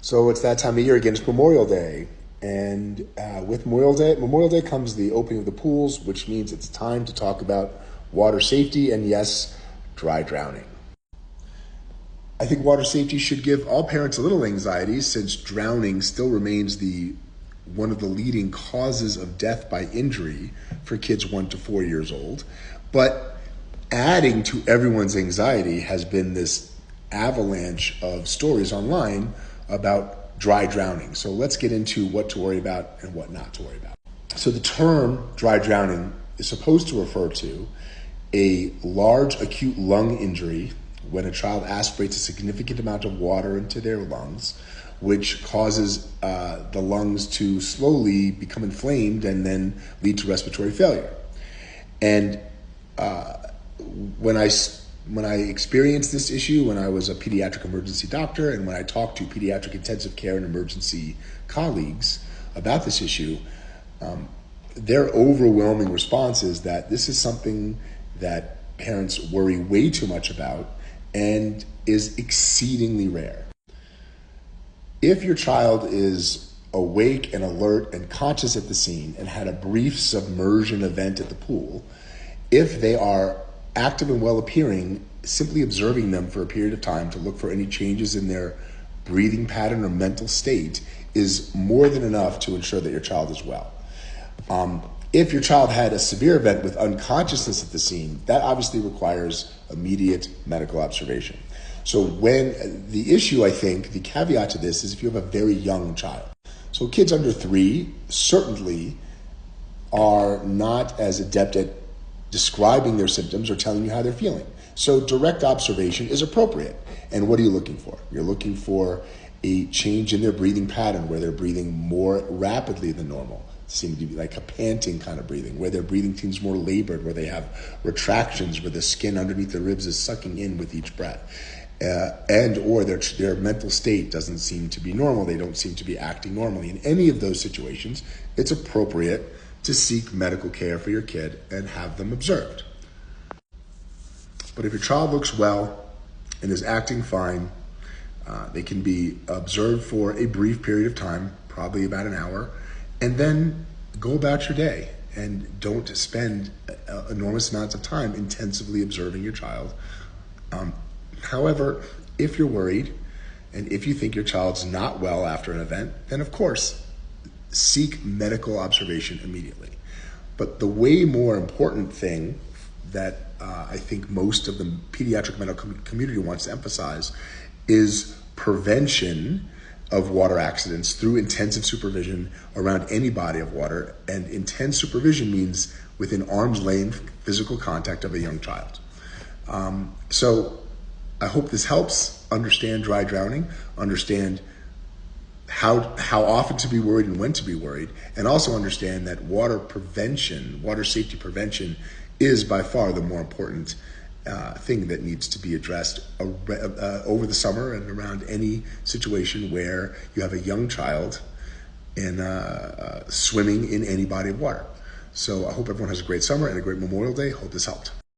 So it's that time of year again. It's Memorial Day, and with Memorial Day comes the opening of the pools, which means it's time to talk about water safety and, yes, dry drowning. I think water safety should give all parents a little anxiety, since drowning still remains one of the leading causes of death by injury for kids 1 to 4 years old. But adding to everyone's anxiety has been this avalanche of stories online about dry drowning. So let's get into what to worry about and what not to worry about. So the term dry drowning is supposed to refer to a large acute lung injury when a child aspirates a significant amount of water into their lungs, which causes the lungs to slowly become inflamed and then lead to respiratory failure. And when I experienced this issue when I was a pediatric emergency doctor, and when I talked to pediatric intensive care and emergency colleagues about this issue, their overwhelming response is that this is something that parents worry way too much about and is exceedingly rare. If your child is awake and alert and conscious at the scene and had a brief submersion event at the pool, if they are active and well appearing, simply observing them for a period of time to look for any changes in their breathing pattern or mental state is more than enough to ensure that your child is well. If your child had a severe event with unconsciousness at the scene, that obviously requires immediate medical observation. So the issue, I think, the caveat to this is if you have a very young child. So kids under 3 certainly are not as adept at describing their symptoms or telling you how they're feeling. So direct observation is appropriate. And what are you looking for? You're looking for a change in their breathing pattern, where they're breathing more rapidly than normal. Seem to be like a panting kind of breathing, where their breathing seems more labored, where they have retractions, where the skin underneath the ribs is sucking in with each breath. And or their mental state doesn't seem to be normal. They don't seem to be acting normally. In any of those situations, it's appropriate to seek medical care for your kid and have them observed. But if your child looks well and is acting fine, they can be observed for a brief period of time, probably about an hour, and then go about your day and don't spend enormous amounts of time intensively observing your child. However, if you're worried and if you think your child's not well after an event, then of course, seek medical observation immediately. But the way more important thing that I think most of the pediatric medical community wants to emphasize is prevention of water accidents through intensive supervision around any body of water. And intense supervision means within arm's length physical contact of a young child. So I hope this helps understand dry drowning, understand how often to be worried and when to be worried, and also understand that water safety prevention is by far the more important thing that needs to be addressed over the summer and around any situation where you have a young child swimming in any body of water. So I hope everyone has a great summer and a great Memorial Day. Hope this helped.